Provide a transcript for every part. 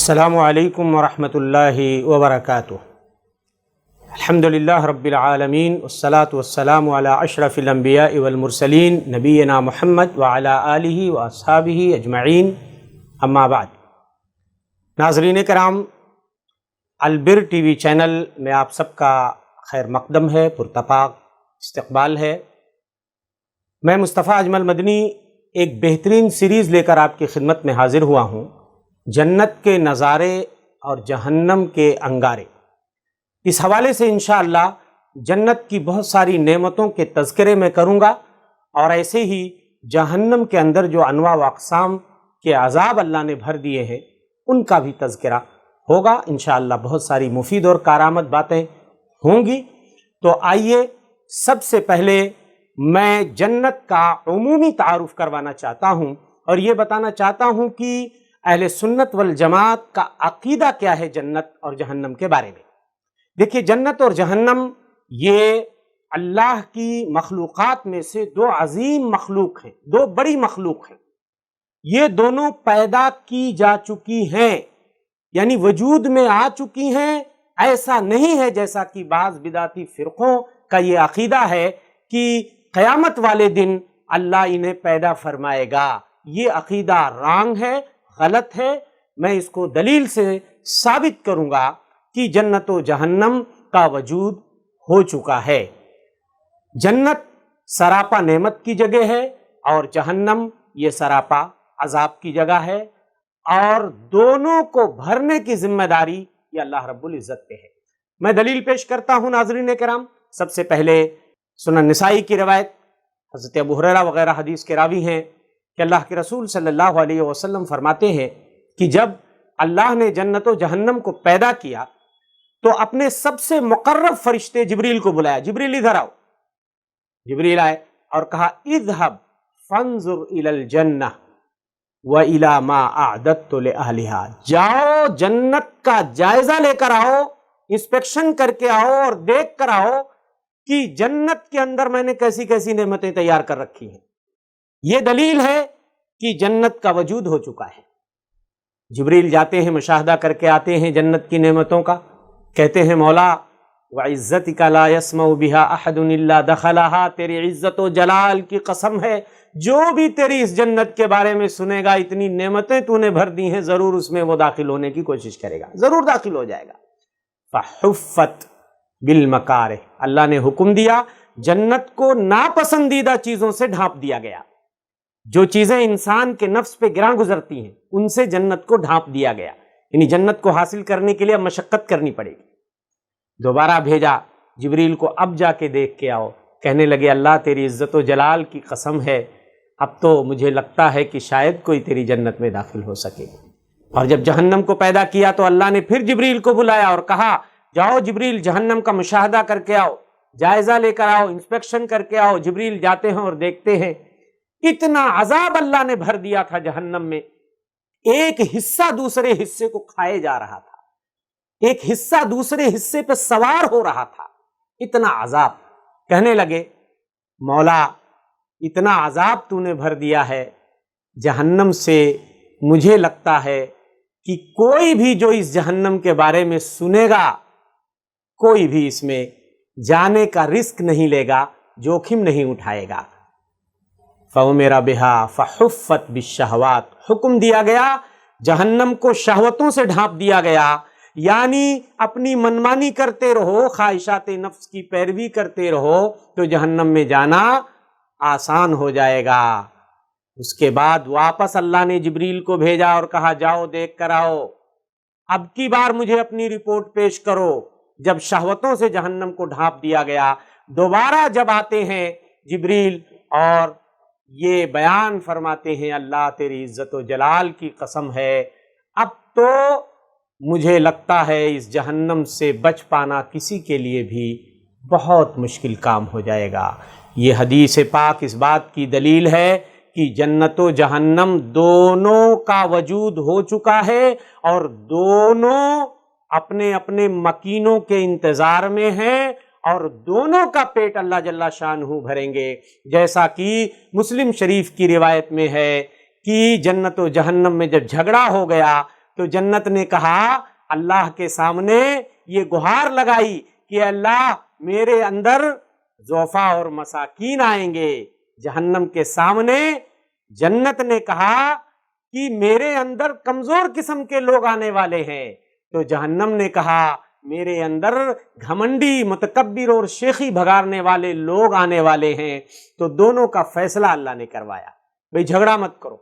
السلام علیکم ورحمۃ اللہ وبرکاتہ۔ الحمدللہ رب العالمین والصلاة والسلام علی اشرف الانبیاء والمرسلین نبینا محمد وعلی آلہ واصحابہ اجمعین، اما بعد۔ ناظرین کرام، البر ٹی وی چینل میں آپ سب کا خیر مقدم ہے، پرتپاک استقبال ہے۔ میں مصطفیٰ اجمل مدنی ایک بہترین سیریز لے کر آپ کی خدمت میں حاضر ہوا ہوں، جنت کے نظارے اور جہنم کے انگارے۔ اس حوالے سے انشاءاللہ جنت کی بہت ساری نعمتوں کے تذکرے میں کروں گا، اور ایسے ہی جہنم کے اندر جو انواع و اقسام کے عذاب اللہ نے بھر دیے ہیں ان کا بھی تذکرہ ہوگا انشاءاللہ۔ بہت ساری مفید اور کارآمد باتیں ہوں گی۔ تو آئیے سب سے پہلے میں جنت کا عمومی تعارف کروانا چاہتا ہوں، اور یہ بتانا چاہتا ہوں کہ اہل سنت والجماعت کا عقیدہ کیا ہے جنت اور جہنم کے بارے میں۔ دیکھیے، جنت اور جہنم یہ اللہ کی مخلوقات میں سے دو عظیم مخلوق ہیں، دو بڑی مخلوق ہیں۔ یہ دونوں پیدا کی جا چکی ہیں، یعنی وجود میں آ چکی ہیں۔ ایسا نہیں ہے جیسا کہ بعض بدعتی فرقوں کا یہ عقیدہ ہے کہ قیامت والے دن اللہ انہیں پیدا فرمائے گا۔ یہ عقیدہ رانگ ہے، غلط ہے۔ میں اس کو دلیل سے ثابت کروں گا کہ جنت و جہنم کا وجود ہو چکا ہے۔ جنت سراپا نعمت کی جگہ ہے، اور جہنم یہ سراپا عذاب کی جگہ ہے، اور دونوں کو بھرنے کی ذمہ داری یہ اللہ رب العزت پہ ہے۔ میں دلیل پیش کرتا ہوں ناظرین کرام۔ سب سے پہلے سنن نسائی کی روایت، حضرت ابو ہریرہ وغیرہ حدیث کے راوی ہیں کہ اللہ کے رسول صلی اللہ علیہ وسلم فرماتے ہیں کہ جب اللہ نے جنت و جہنم کو پیدا کیا تو اپنے سب سے مقرب فرشتے جبریل کو بلایا، جبریل ادھر آؤ۔ جبریل آئے اور کہا اذهب فانظر الى الجنہ وَإِلَى مَا أَعْدَدْتُ لِأَهْلِهَا، جاؤ جنت کا جائزہ لے کر آؤ، انسپیکشن کر کے آؤ اور دیکھ کر آؤ کہ جنت کے اندر میں نے کیسی کیسی نعمتیں تیار کر رکھی ہیں۔ یہ دلیل ہے کہ جنت کا وجود ہو چکا ہے۔ جبریل جاتے ہیں، مشاہدہ کر کے آتے ہیں جنت کی نعمتوں کا، کہتے ہیں مولا وَعِزَّتِكَ لَا يَسْمَعُ بِهَا أَحَدٌ إِلَّا دَخَلَهَا، تیری عزت و جلال کی قسم ہے، جو بھی تیری اس جنت کے بارے میں سنے گا، اتنی نعمتیں تو نے بھر دی ہیں، ضرور اس میں وہ داخل ہونے کی کوشش کرے گا، ضرور داخل ہو جائے گا۔ فَحُفَّتْ بِالْمَكَارِهِ، اللہ نے حکم دیا جنت کو ناپسندیدہ چیزوں سے ڈھانپ دیا گیا۔ جو چیزیں انسان کے نفس پہ گراں گزرتی ہیں ان سے جنت کو ڈھانپ دیا گیا، یعنی جنت کو حاصل کرنے کے لیے اب مشقت کرنی پڑے گی۔ دوبارہ بھیجا جبریل کو، اب جا کے دیکھ کے آؤ۔ کہنے لگے اللہ تیری عزت و جلال کی قسم ہے، اب تو مجھے لگتا ہے کہ شاید کوئی تیری جنت میں داخل ہو سکے۔ اور جب جہنم کو پیدا کیا تو اللہ نے پھر جبریل کو بلایا اور کہا جاؤ جبریل جہنم کا مشاہدہ کر کے آؤ، جائزہ لے کر آؤ، انسپیکشن کر کے آؤ۔ جبریل جاتے ہیں اور دیکھتے ہیں اتنا عذاب اللہ نے بھر دیا تھا جہنم میں، ایک حصہ دوسرے حصے کو کھائے جا رہا تھا، ایک حصہ دوسرے حصے پہ سوار ہو رہا تھا، اتنا عذاب۔ کہنے لگے مولا اتنا عذاب تو نے بھر دیا ہے جہنم سے، مجھے لگتا ہے کہ کوئی بھی جو اس جہنم کے بارے میں سنے گا، کوئی بھی اس میں جانے کا رسک نہیں لے گا، جوخم نہیں اٹھائے گا۔ فَأُمِرَ بِهَا فَحُفَّتْ بِالشَّهَوَاتِ، حکم دیا گیا جہنم کو شہوتوں سے ڈھانپ دیا گیا، یعنی اپنی منمانی کرتے رہو، خواہشات نفس کی پیروی کرتے رہو تو جہنم میں جانا آسان ہو جائے گا۔ اس کے بعد واپس اللہ نے جبریل کو بھیجا اور کہا جاؤ دیکھ کر آؤ، اب کی بار مجھے اپنی رپورٹ پیش کرو۔ جب شہوتوں سے جہنم کو ڈھانپ دیا گیا، دوبارہ جب آتے ہیں جبریل اور یہ بیان فرماتے ہیں اللہ تیری عزت و جلال کی قسم ہے، اب تو مجھے لگتا ہے اس جہنم سے بچ پانا کسی کے لیے بھی بہت مشکل کام ہو جائے گا۔ یہ حدیث پاک اس بات کی دلیل ہے کہ جنت و جہنم دونوں کا وجود ہو چکا ہے، اور دونوں اپنے اپنے مکینوں کے انتظار میں ہیں، اور دونوں کا پیٹ اللہ جل شانہ بھریں گے۔ جیسا کہ مسلم شریف کی روایت میں ہے کہ جنت و جہنم میں جب جھگڑا ہو گیا تو جنت نے کہا، اللہ کے سامنے یہ گہار لگائی کہ اللہ میرے اندر ضعفاء اور مساکین آئیں گے۔ جہنم کے سامنے جنت نے کہا کہ میرے اندر کمزور قسم کے لوگ آنے والے ہیں، تو جہنم نے کہا میرے اندر گھمنڈی، متکبر اور شیخی بھگارنے والے لوگ آنے والے ہیں۔ تو دونوں کا فیصلہ اللہ نے کروایا، بھئی جھگڑا مت کرو،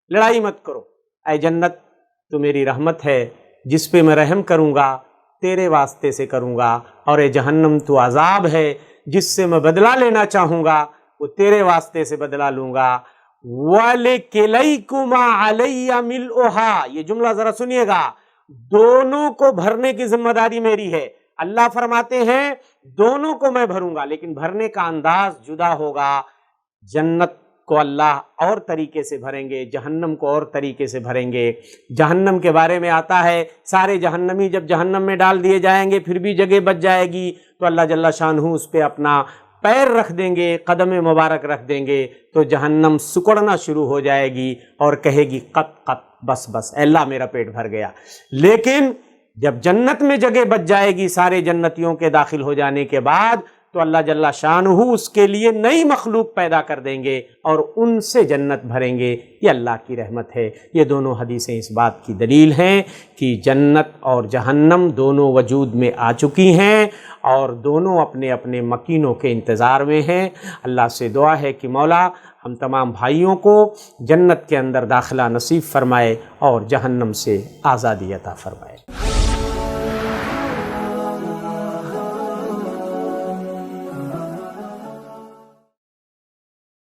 لڑائی مت کرو، اے جنت تو میری رحمت ہے، جس پہ میں رحم کروں گا تیرے واسطے سے کروں گا، اور اے جہنم تو عذاب ہے، جس سے میں بدلہ لینا چاہوں گا وہ تیرے واسطے سے بدلہ لوں گا۔ وَلِكِلَيْكُمَا عَلَيَّ مِلْؤُهَا، یہ جملہ ذرا سنیے گا، دونوں کو بھرنے کی ذمہ داری میری ہے۔ اللہ فرماتے ہیں دونوں کو میں بھروں گا، لیکن بھرنے کا انداز جدا ہوگا۔ جنت کو اللہ اور طریقے سے بھریں گے، جہنم کو اور طریقے سے بھریں گے۔ جہنم کے بارے میں آتا ہے سارے جہنمی جب جہنم میں ڈال دیے جائیں گے پھر بھی جگہ بچ جائے گی، تو اللہ جل شانہ اس پہ اپنا پیر رکھ دیں گے، قدم مبارک رکھ دیں گے، تو جہنم سکڑنا شروع ہو جائے گی اور کہے گی قط قط، بس بس اے اللہ میرا پیٹ بھر گیا۔ لیکن جب جنت میں جگہ بچ جائے گی سارے جنتیوں کے داخل ہو جانے کے بعد، تو اللہ جل شانہ اس کے لیے نئی مخلوق پیدا کر دیں گے اور ان سے جنت بھریں گے۔ یہ اللہ کی رحمت ہے۔ یہ دونوں حدیثیں اس بات کی دلیل ہیں کہ جنت اور جہنم دونوں وجود میں آ چکی ہیں اور دونوں اپنے اپنے مکینوں کے انتظار میں ہیں۔ اللہ سے دعا ہے کہ مولا ہم تمام بھائیوں کو جنت کے اندر داخلہ نصیب فرمائے اور جہنم سے آزادی عطا فرمائے۔